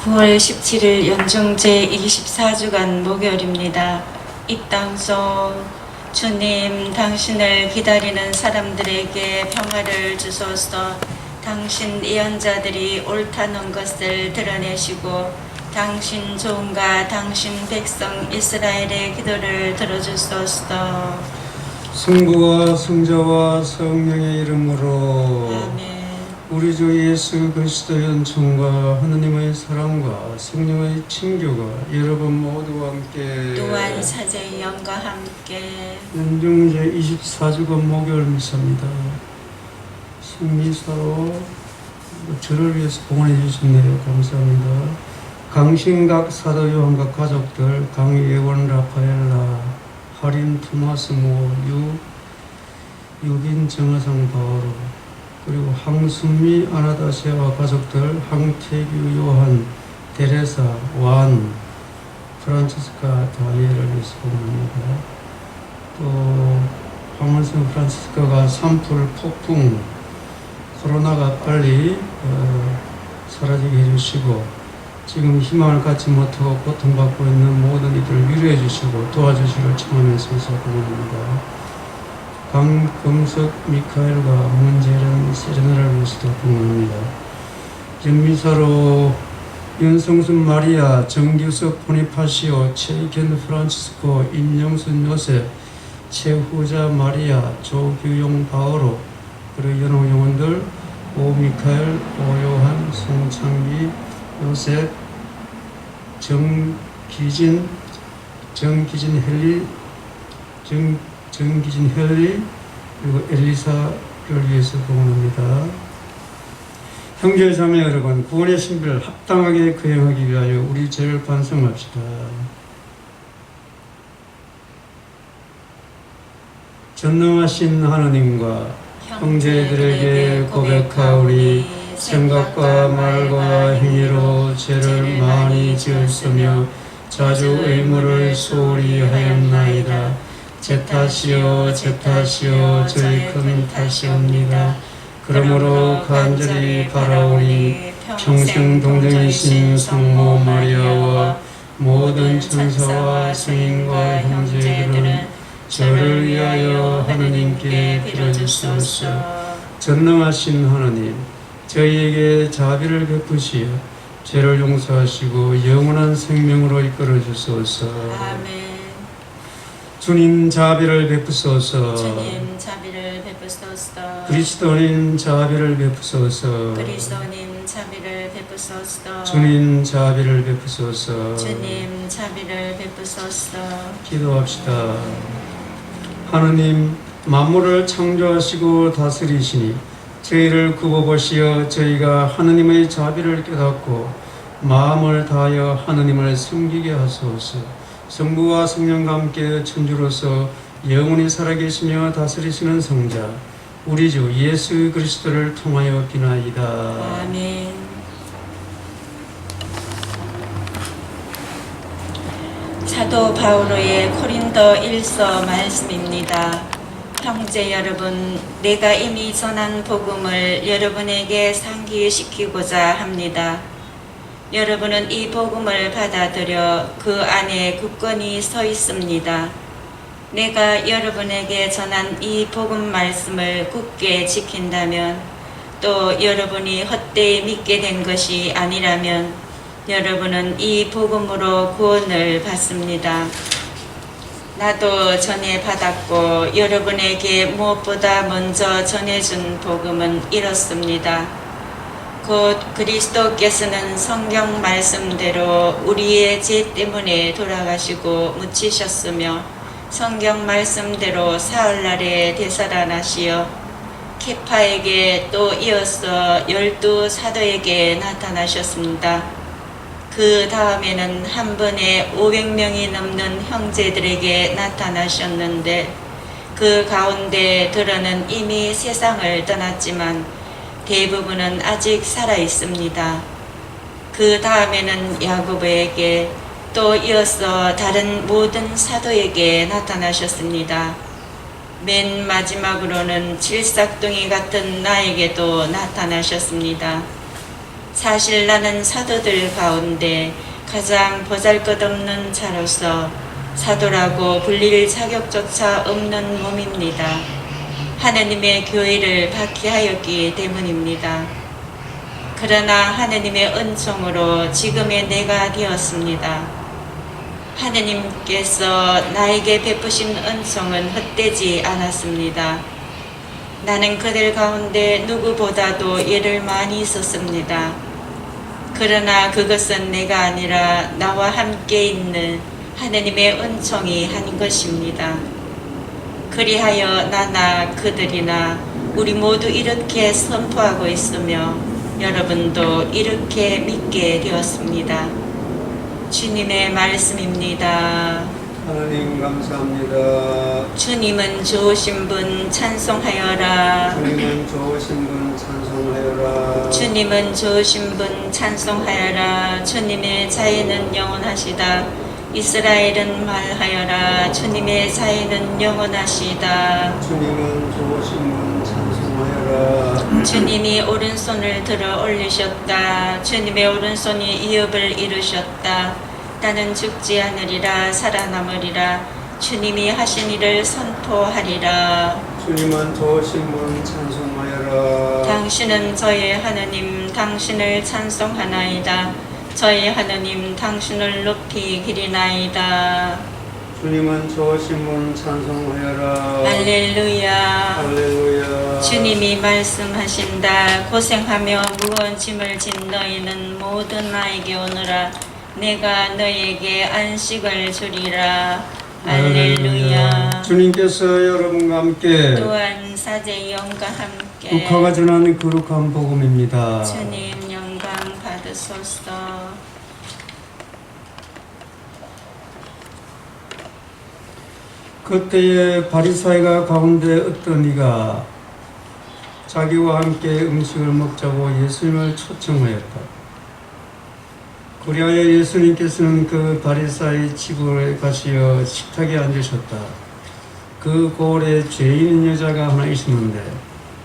9월 17일 연중 제24주간 목요일입니다. 이 땅속 주님, 당신을 기다리는 사람들에게 평화를 주소서. 당신 예언자들이 옳다는 것을 드러내시고 당신 종과 당신 백성 이스라엘의 기도를 들어주소서. 성부와 성자와 성령의 이름으로 아멘. 우리 주 예수 그리스도의 은총과 하느님의 사랑과 성령의 친교가 여러분 모두와 함께 또한 사제의 영과 함께 연중 제24주간 목요일 미사입니다. 성미사로 저를 위해서 봉헌해 주셨네요. 감사합니다. 강신각 사도 요한각 가족들 강예원 라파엘라 하린 토마스 모 유빈 정화상 바오로 그리고 황순미 아나다시아와 가족들 황태규 요한 데레사 완 프란치스카 다니엘을 위해서 봉헌합니다. 또 황원성 프란치스카가 산불 폭풍 코로나가 빨리 사라지게 해주시고 지금 희망을 갖지 못하고 고통받고 있는 모든 이들을 위로해 주시고 도와주시기를 청하면서 봉헌합니다. 강금석 미카엘과 문재련 세레나를 위해서도 봉헌합니다. 영미사로 윤성순 마리아, 정규석 보니파시오, 최익현 프란치스코, 임영순 요셉, 최후자 마리아, 조규용 바오로 그리고 연호 영혼들 오미카엘, 오요한, 송창기, 요셉, 정기진 헬리 그리고 엘리사를 위해서 봉헌합니다. 형제 자매 여러분, 구원의 신비를 합당하게 거행하기 위하여 우리 죄를 반성합시다. 전능하신 하나님과 형제들에게 고백하오니 생각과 말과 행위로 죄를 많이 지었으며 자주 의무를 소홀히 하였나이다. 제 탓이요 저희 큰 탓이옵니다. 그러므로 간절히 바라오니 평생 동정이신 성모 마리아와 모든 천사와 성인과 형제들은 저를 위하여 하느님께 빌어주소서. 전능하신 하나님, 저희에게 자비를 베푸시어 죄를 용서하시고 영원한 생명으로 이끌어 주소서. 아멘. 주님 자비를 베푸소서. 주님 자비를 베푸소서. 그리스도님 자비를 베푸소서. 그리스도님 자비를 베푸소서. 주님 자비를 베푸소서. 주님 자비를 베푸소서. 기도합시다. 하느님, 만물을 창조하시고 다스리시니 저희를 굽어보시어 저희가 하느님의 자비를 깨닫고 마음을 다하여 하느님을 섬기게 하소서. 성부와 성령과 함께 천주로서 영원히 살아계시며 다스리시는 성자 우리 주 예수 그리스도를 통하여 비나이다. 아멘. 사도 바오로의 고린도 1서 말씀입니다. 형제 여러분, 내가 이미 전한 복음을 여러분에게 상기시키고자 합니다. 여러분은 이 복음을 받아들여 그 안에 굳건히 서 있습니다. 내가 여러분에게 전한 이 복음 말씀을 굳게 지킨다면, 또 여러분이 헛되이 믿게 된 것이 아니라면 여러분은 이 복음으로 구원을 받습니다. 나도 전에 받았고 여러분에게 무엇보다 먼저 전해준 복음은 이렇습니다. 곧 그리스도께서는 성경 말씀대로 우리의 죄 때문에 돌아가시고 묻히셨으며 성경 말씀대로 사흘날에 되살아나시어 케파에게 또 이어서 12 사도에게 나타나셨습니다. 그 다음에는 한 번에 500명이 넘는 형제들에게 나타나셨는데 그 가운데 들어는 이미 세상을 떠났지만 대부분은 아직 살아 있습니다. 그 다음에는 야고보에게 또 이어서 다른 모든 사도에게 나타나셨습니다. 맨 마지막으로는 칠삭둥이 같은 나에게도 나타나셨습니다. 사실 나는 사도들 가운데 가장 보잘것없는 자로서 사도라고 불릴 자격조차 없는 몸입니다. 하느님의 교회를 박해하였기 때문입니다. 그러나 하느님의 은총으로 지금의 내가 되었습니다. 하느님께서 나에게 베푸신 은총은 헛되지 않았습니다. 나는 그들 가운데 누구보다도 예를 많이 썼습니다. 그러나 그것은 내가 아니라 나와 함께 있는 하느님의 은총이 한 것입니다. 그리하여 나나 그들이나 우리 모두 이렇게 선포하고 있으며 여러분도 이렇게 믿게 되었습니다. 주님의 말씀입니다. 하나님 감사합니다. 주님은 좋으신 분 찬송하여라. 주님은 좋으신 분 찬송하여라. 주님은 좋으신 분 찬송하여라. 주님의 자애는 영원하시다. 이스라엘은 말하여라. 주님의 자애는 영원하시다. 주님은 좋으신 분 찬송하여라. 주님이 오른손을 들어 올리셨다. 주님의 오른손이 이업을 이루셨다. 나는 죽지 않으리라 살아남으리라. 주님이 하신 일을 선포하리라. 주님은 좋으신 분 찬송하여라. 당신은 저의 하느님, 당신을 찬송하나이다. 저의 하느님, 당신을 높이 기리나이다. 주님은 좋으신 분 찬송하여라. 할렐루야. 할렐루야. 주님이 말씀하신다. 고생하며 무거운 짐을 진 너희는 모두 나에게 오너라. 내가 너에게 안식을 주리라. 할렐루야. 주님께서 여러분과 함께 또한 사제 영과 함께 루카가 전하는 거룩한 복음입니다. 주님 영광 받으소서. 그때에 바리사이가 가운데 어떤 이가 자기와 함께 음식을 먹자고 예수님을 초청하였다. 그리하여 예수님께서는 그 바리사이 집에 가시어 식탁에 앉으셨다. 그 고을에 죄 있는 여자가 하나 있었는데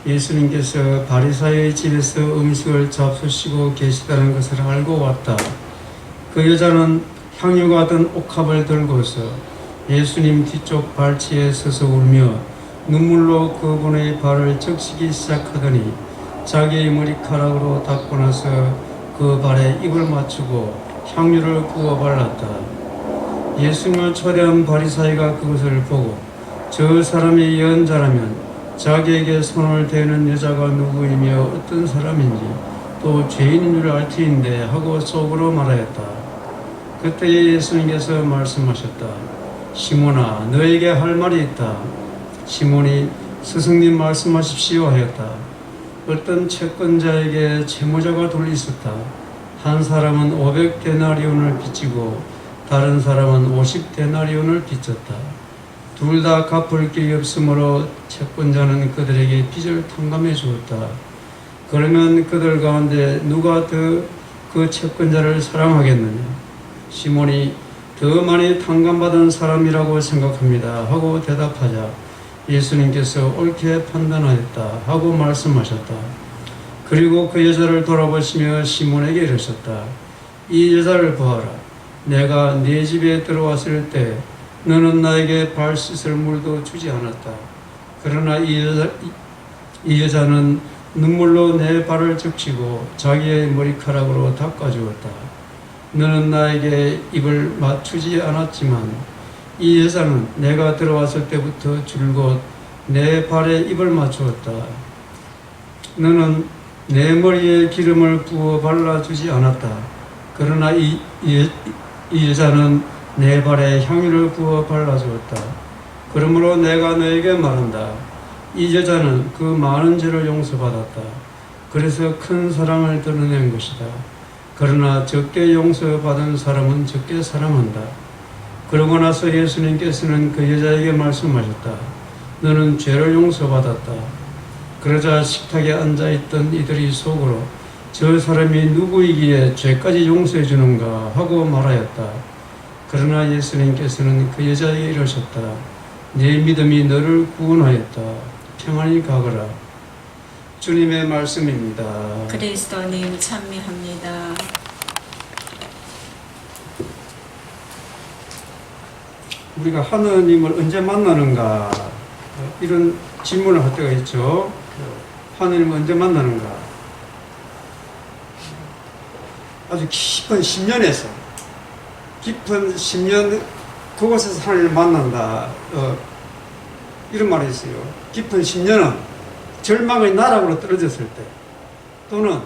예수님께서 바리사이의 집에서 음식을 잡수시고 계시다는 것을 알고 왔다. 그 여자는 향유가 든 옥합을 들고서 예수님 뒤쪽 발치에 서서 울며 눈물로 그분의 발을 적시기 시작하더니 자기의 머리카락으로 닦고 나서 그 발에 입을 맞추고 향유를 부어 발랐다. 예수님을 초대한 바리사이가 그것을 보고 저 사람이 예언자라면 자기에게 손을 대는 여자가 누구이며 어떤 사람인지 또 죄인인 줄 알 터인데 하고 속으로 말하였다. 그때 예수님께서 말씀하셨다. 시몬아, 너에게 할 말이 있다. 시몬이 스승님 말씀하십시오 하였다. 어떤 채권자에게 채무자가 둘이 있었다. 한 사람은 500데나리온을 빚지고 다른 사람은 50데나리온을 빚졌다. 둘 다 갚을 길이 없으므로 채권자는 그들에게 빚을 탕감해 주었다. 그러면 그들 가운데 누가 더 그 채권자를 사랑하겠느냐? 시몬이 더 많이 탕감받은 사람이라고 생각합니다 하고 대답하자 예수님께서 옳게 판단하였다 하고 말씀하셨다. 그리고 그 여자를 돌아보시며 시몬에게 이르셨다. 이 여자를 보아라. 내가 네 집에 들어왔을 때 너는 나에게 발 씻을 물도 주지 않았다. 그러나 이 여자는 눈물로 내 발을 적시고 자기의 머리카락으로 닦아주었다. 너는 나에게 입을 맞추지 않았지만 이 여자는 내가 들어왔을 때부터 줄곧 내 발에 입을 맞추었다. 너는 내 머리에 기름을 부어 발라주지 않았다. 그러나 이 여자는 내 발에 향유를 부어 발라주었다. 그러므로 내가 너에게 말한다. 이 여자는 그 많은 죄를 용서받았다. 그래서 큰 사랑을 드러낸 것이다. 그러나 적게 용서받은 사람은 적게 사랑한다. 그러고 나서 예수님께서는 그 여자에게 말씀하셨다. 너는 죄를 용서받았다. 그러자 식탁에 앉아있던 이들이 속으로 저 사람이 누구이기에 죄까지 용서해 주는가 하고 말하였다. 그러나 예수님께서는 그 여자에게 이르셨다. 네 믿음이 너를 구원하였다. 평안히 가거라. 주님의 말씀입니다. 그리스도님 찬미합니다. 우리가 하느님을 언제 만나는가 이런 질문을 할 때가 있죠. 하느님을 언제 만나는가? 아주 깊은 심년에서 깊은 심년 그곳에서 하나님을 만난다. 이런 말이 있어요. 깊은 심년은 절망의 나락으로 떨어졌을 때 또는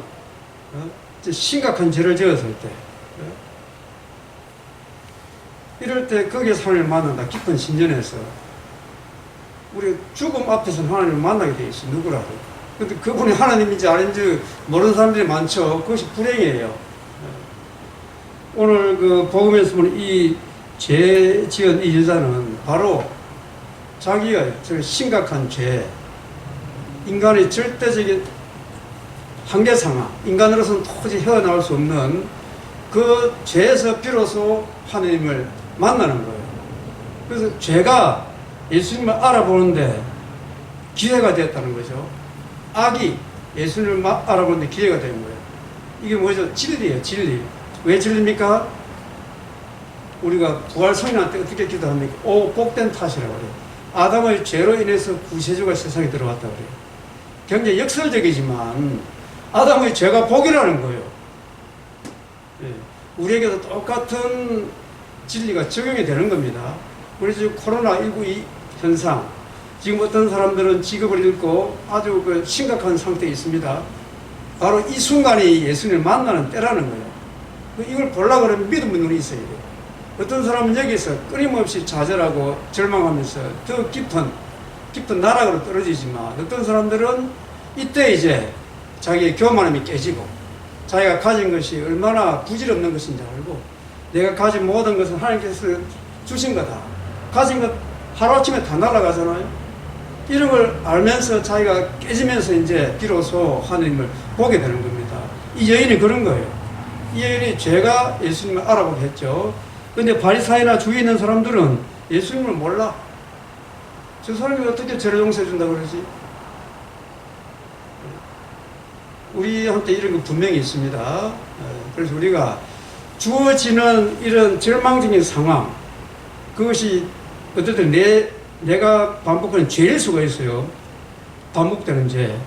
심각한 죄를 지었을 때 이럴 때 거기에서 하나님을 만난다. 깊은 심년에서 우리 죽음 앞에서는 하나님을 만나게 돼 있어요. 누구라도. 근데 그분이 하나님인지 아닌지 모르는 사람들이 많죠. 그것이 불행이에요. 오늘 그 복음에서 보는 이 죄 지은 이 여자는 바로 자기가 저 심각한 죄, 인간의 절대적인 한계 상황, 인간으로서는 도저히 헤어나올 수 없는 그 죄에서 비로소 하나님을 만나는 거예요. 그래서 죄가 예수님을 알아보는데 기회가 되었다는 거죠. 악이 예수님을 알아보는데 기회가 된 거예요. 이게 뭐죠? 진리예요, 진리. 왜 진리입니까? 우리가 부활성인한테 어떻게 기도합니까? 오, 복된 탓이라고 그래요. 아담의 죄로 인해서 구세주가 세상에 들어왔다고 그래요. 굉장히 역설적이지만 아담의 죄가 복이라는 거예요. 예. 우리에게도 똑같은 진리가 적용이 되는 겁니다. 우리 지금 코로나19 이 현상, 지금 어떤 사람들은 직업을 잃고 아주 그 심각한 상태에 있습니다. 바로 이 순간이 예수님을 만나는 때라는 거예요. 이걸 보려고 하면 믿음의 눈이 있어야 돼요. 어떤 사람은 여기서 끊임없이 좌절하고 절망하면서 더 깊은 나락으로 떨어지지만 어떤 사람들은 이때 이제 자기의 교만함이 깨지고 자기가 가진 것이 얼마나 부질없는 것인지 알고 내가 가진 모든 것은 하나님께서 주신 거다. 가진 것 하루아침에 다 날아가잖아요. 이런 걸 알면서 자기가 깨지면서 이제 비로소 하나님을 보게 되는 겁니다. 이 여인이 그런 거예요. 이 여인이 죄가 예수님을 알아보게 했죠. 근데 바리사이나 주위에 있는 사람들은 예수님을 몰라. 저 사람이 어떻게 죄를 용서해 준다고 그러지? 우리한테 이런 거 분명히 있습니다. 그래서 우리가 주어지는 이런 절망적인 상황, 그것이 어쨌든 내가 반복하는 죄일 수가 있어요. 반복되는 죄.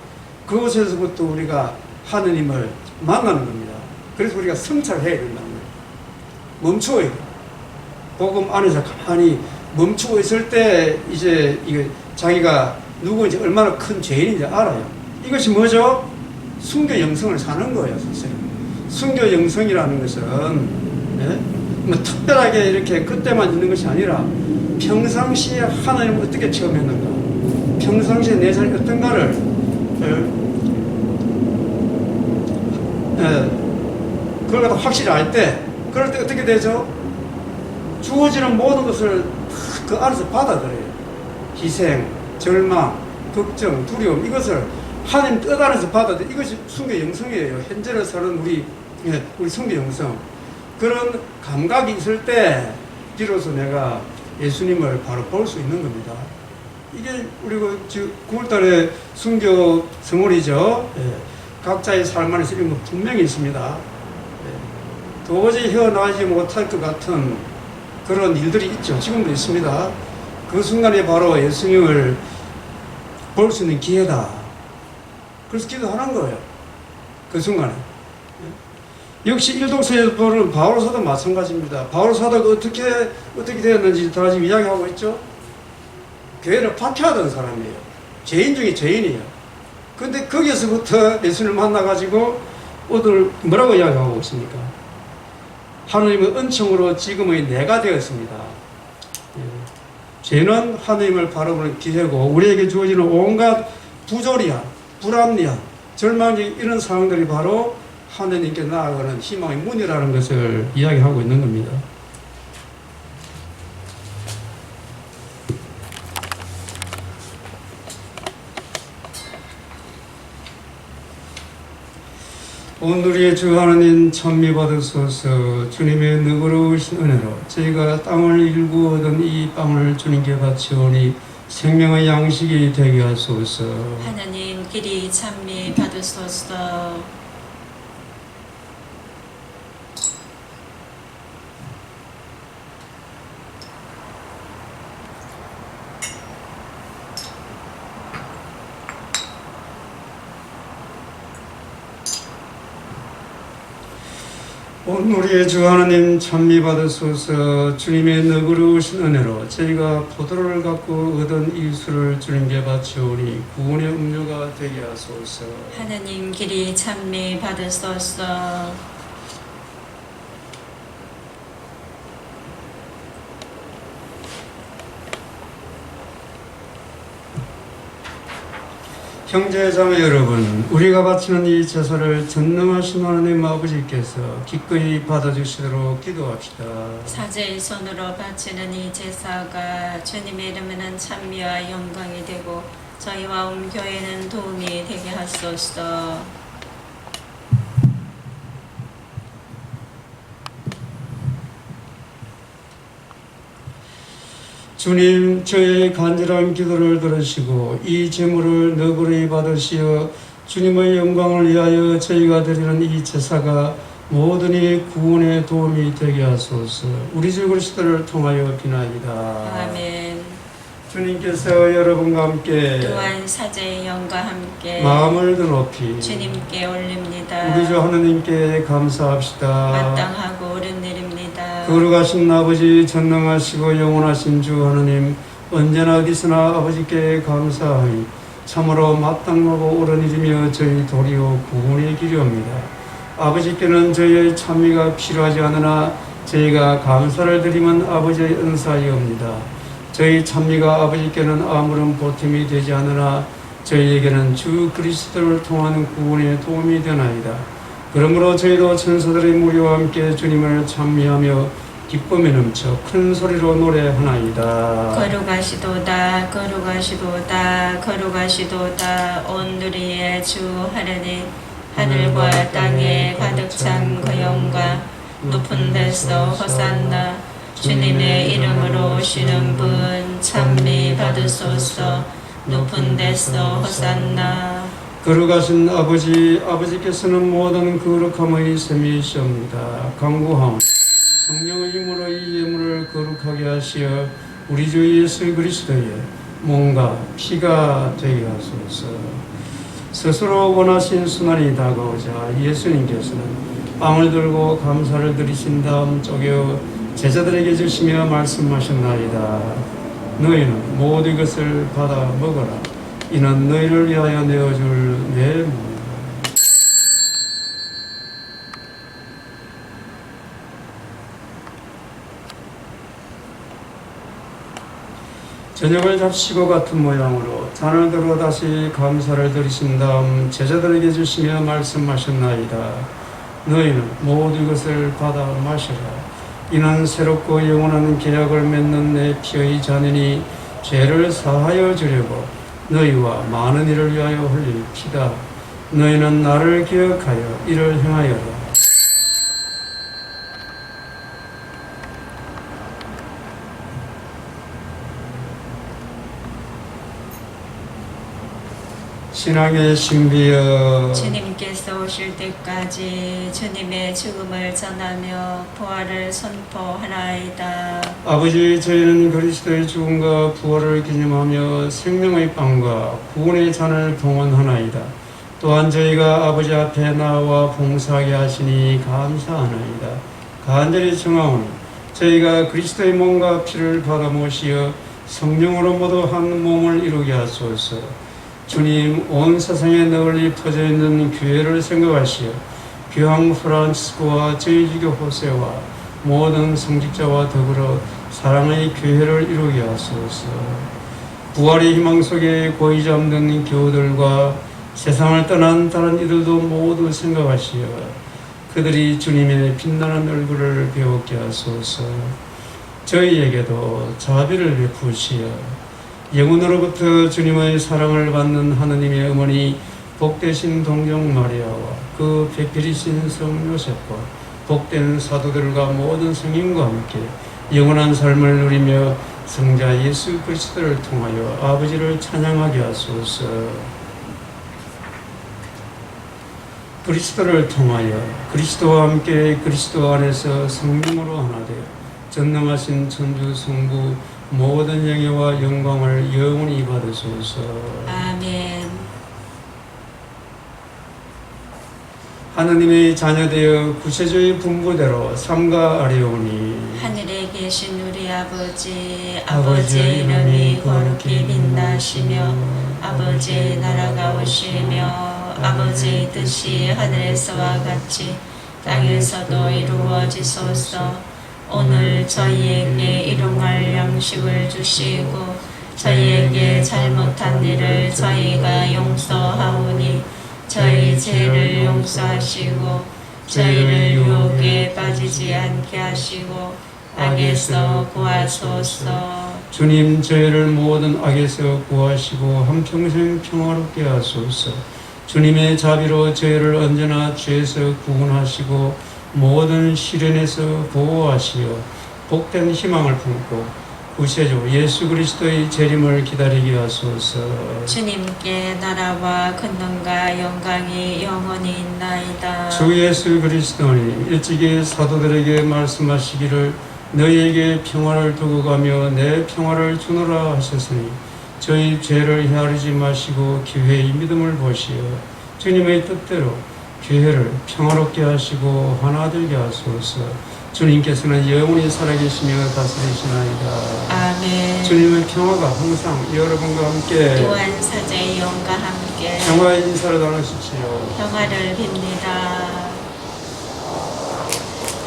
그곳에서부터 우리가 하느님을 만나는 겁니다. 그래서 우리가 성찰해야 된다는 거예요. 멈추어야 돼요. 복음 안에서 가만히 멈추고 있을 때 이제 이게 자기가 누구인지 얼마나 큰 죄인인지 알아요. 이것이 뭐죠? 순교 영성을 사는 거예요, 사실. 순교 영성이라는 것은 뭐 특별하게 이렇게 그때만 있는 것이 아니라 평상시에 하나님을 어떻게 체험했는가, 평상시에 내 삶이 어떤가를 그걸 갖다 확실히 알 때, 그럴 때 어떻게 되죠? 주어지는 모든 것을 그 안에서 받아들여요. 희생, 절망, 걱정, 두려움, 이것을 하나님 뜻 안에서 받아들여. 이것이 순교 영성이에요. 현재를 사는 우리 순교 영성. 그런 감각이 있을 때 비로소 내가 예수님을 바로 볼 수 있는 겁니다. 이게 우리가 지금 9월달에 순교 성월이죠. 각자의 삶 안에서 이런 거 분명히 있습니다. 도저히 헤어나지 못할 것 같은 그런 일들이 있죠. 지금도 있습니다. 그 순간에 바로 예수님을 볼 수 있는 기회다. 그래서 기도하는 거예요. 그 순간에. 역시 일독서에서 보는 바울사도 마찬가지입니다. 바울사도가 어떻게 되었는지 다 지금 이야기하고 있죠. 교회를 박해하던 사람이에요. 죄인 중에 죄인이에요. 근데 거기에서부터 예수님을 만나가지고 오늘 뭐라고 이야기하고 있습니까? 하나님의 은총으로 지금의 내가 되었습니다. 죄는 하나님을 바라보는 기회고 우리에게 주어지는 온갖 부조리한, 불합리한, 절망적인 이런 상황들이 바로 하나님께 나아가는 희망의 문이라는 것을 이야기하고 있는 겁니다. 오늘의 주 하나님 찬미 받으소서. 주님의 너그러우신 은혜로 저희가 땅을 일구어던 이 빵을 주님께 바치오니 생명의 양식이 되게 하소서. 하나님 길이 찬미 받으소서. 우리의 주 하나님 찬미 받으소서. 주님의 너그러우신 은혜로 저희가 포도를 갖고 얻은 이 술을 주님께 바치오니 구원의 음료가 되게 하소서. 하나님 길이 찬미 받으소서. 형제자매 여러분, 우리가 바치는 이 제사를 전능하신 하나님 아버지께서 기꺼이 받아주시도록 기도합시다. 사제의 손으로 바치는 이 제사가 주님의 이름에는 찬미와 영광이 되고 저희와 온 교회는 도움이 되게 하소서. 주님, 저의 간절한 기도를 들으시고 이 제물을 너그러이 받으시어 주님의 영광을 위하여 저희가 드리는 이 제사가 모든 이 구원에 도움이 되게 하소서. 우리 주 그리스도를 통하여 비나이다. 아멘. 주님께서 여러분과 함께 또한 사제의 영과 함께 마음을 더 높이 주님께 올립니다. 우리 주 하나님께 감사합시다. 마땅하고 옳은 일입니다. 거룩하신 아버지, 전능하시고 영원하신 주 하나님, 언제나 어디서나 아버지께 감사하니 참으로 마땅하고 옳은 일이며 저희 도리어 구원의 길이옵니다. 아버지께는 저희의 찬미가 필요하지 않으나 저희가 감사를 드리면 아버지의 은사이옵니다. 저희 찬미가 아버지께는 아무런 보탬이 되지 않으나 저희에게는 주 그리스도를 통하는 구원에 도움이 되나이다. 그러므로 저희도 천사들의 무리와 함께 주님을 찬미하며 기쁨에 넘쳐 큰 소리로 노래하나이다. 거룩하시도다 거룩하시도다 거룩하시도다 온 누리의 주 하나님, 하늘과 땅에 가득 찬 그 영광, 높은 데서 호산나. 주님의 이름으로 오시는 분 찬미 받으소서. 높은 데서 호산나. 거룩하신 아버지, 아버지께서는 모든 거룩함의 셈이시옵니다. 강구하오니 성령의 힘으로 이 예물을 거룩하게 하시어 우리 주 예수 그리스도의 몸과 피가 되게 하소서. 스스로 원하신 순환이 다가오자 예수님께서는 빵을 들고 감사를 드리신 다음 쪼개어 제자들에게 주시며 말씀하셨나이다. 너희는 모두 이것을 받아 먹어라. 이는 너희를 위하여 내어줄 내 몸이다. 저녁을 잡시고 같은 모양으로 잔을 들어 다시 감사를 드리신 다음 제자들에게 주시며 말씀하셨나이다. 너희는 모두 이것을 받아 마시라. 이는 새롭고 영원한 계약을 맺는 내 피의 잔이니 죄를 사하여 주려고 너희와 많은 이를 위하여 흘릴 피다. 너희는 나를 기억하여 이를 행하여라. 신앙의 신비여, 주님께서 오실 때까지 주님의 죽음을 전하며 부활을 선포하나이다. 아버지, 저희는 그리스도의 죽음과 부활을 기념하며 생명의 빵과 구원의 잔을 봉헌하나이다. 또한 저희가 아버지 앞에 나와 봉사하게 하시니 감사하나이다. 간절히 청하오니 저희가 그리스도의 몸과 피를 받아 모시어 성령으로 모두 한 몸을 이루게 하소서. 주님, 온 세상에 널리 퍼져 있는 교회를 생각하시어 교황 프란치스코와 저희 주교 호세와 모든 성직자와 더불어 사랑의 교회를 이루게 하소서. 부활의 희망 속에 고이 잠든 교우들과 세상을 떠난 다른 이들도 모두 생각하시어 그들이 주님의 빛나는 얼굴을 배우게 하소서. 저희에게도 자비를 베푸시어 영혼으로부터 주님의 사랑을 받는 하느님의 어머니 복되신 동정 마리아와 그 배필이신 성 요셉과 복된 사도들과 모든 성인과 함께 영원한 삶을 누리며 성자 예수 그리스도를 통하여 아버지를 찬양하게 하소서. 그리스도를 통하여 그리스도와 함께 그리스도 안에서 성령으로 하나 되어 전능하신 천주 성부 모든 영예와 영광을 영원히 받으소서. 아멘. 하느님의 자녀되어 구세주의 분부대로 삼가 아뢰오니 하늘에 계신 우리 아버지의 이름이 거룩히 빛나시며 아버지의 나라가 오시며 아버지의 뜻이 하늘에서와 같이 땅에서도 이루어지소서. 오늘 저희에게 일용할 양식을 주시고 저희에게 잘못한 일을 저희가 용서하오니 저희 죄를 용서하시고 저희를 유혹에 빠지지 않게 하시고 악에서 구하소서. 주님 저희를 모든 악에서 구하시고 한평생 평화롭게 하소서. 주님의 자비로 저희를 언제나 죄에서 구원하시고 모든 시련에서 보호하시어 복된 희망을 품고 구세주 예수 그리스도의 재림을 기다리게 하소서. 주님께 나라와 권능과 영광이 영원히 있나이다. 주 예수 그리스도니 일찍이 사도들에게 말씀하시기를 너희에게 평화를 두고 가며 내 평화를 주노라 하셨으니 저희 죄를 헤아리지 마시고 기회의 믿음을 보시어 주님의 뜻대로 교회를 평화롭게 하시고 하나되게 하소서. 주님께서는 영원히 살아계시며 다스리시나이다. 아멘. 주님의 평화가 항상 여러분과 함께 또한 사제의 영과 함께 평화의 인사를 나누십시오. 평화를 빕니다.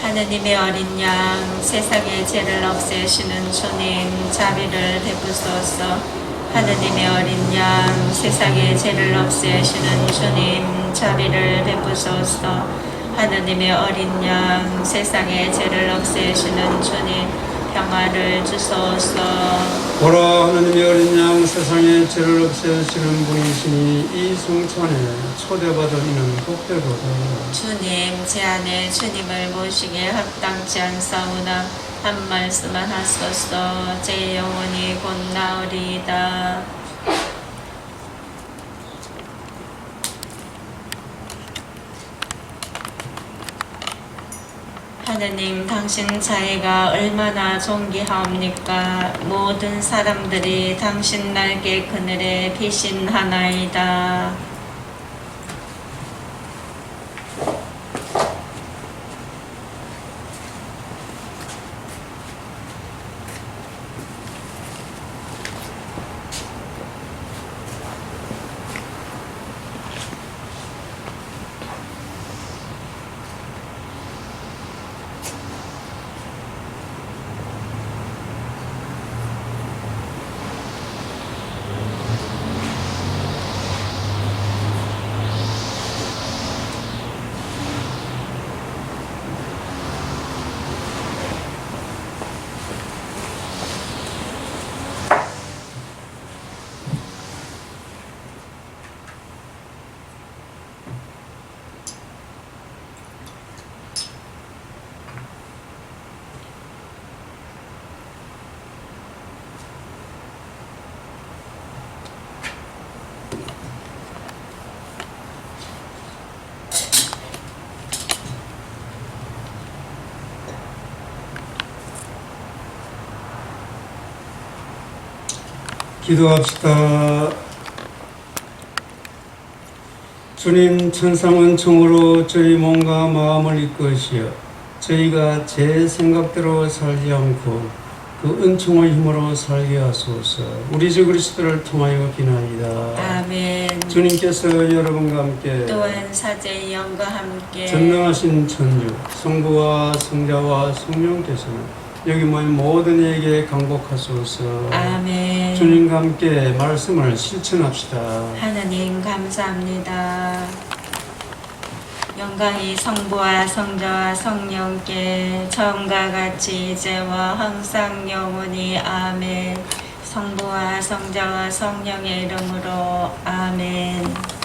하느님의 어린 양 세상의 죄를 없애시는 주님 자비를 베푸소서. 하느님의 어린 양 세상의 죄를 없애시는 주님 자비를 베푸소서. 하느님의 어린 양 세상의 죄를 없애시는 주님 평화를 주소서. 보라 하느님의 어린 양 세상의 죄를 없애시는 분이시니 이 성찬에 초대받은 이는 복되도다. 주님 제 안에 주님을 모시기에 합당치 않사오나 한 말씀만 하소서. 제 영혼이 곧 나으리이다. 하느님 당신 자애가 얼마나 존귀하옵니까. 모든 사람들이 당신 날개 그늘에 피신하나이다. 기도합시다. 주님 천상은 총으로 저희 몸과 마음을 이끄시어 저희가 제 생각대로 살지 않고 그 은총의 힘으로 살게 하소서. 우리 주 그리스도를 통하여 비나이다. 아멘. 주님께서 여러분과 함께 또한 사제의 영과 함께 전능하신 천주 성부와 성자와 성령께서는 여기 모인 모든 이에게 강복하소서. 아멘. 주님과 함께 말씀을 실천합시다. 하나님 감사합니다. 영광이 성부와 성자와 성령께 처음과 같이 이제와 항상 영원히 아멘. 성부와 성자와 성령의 이름으로 아멘.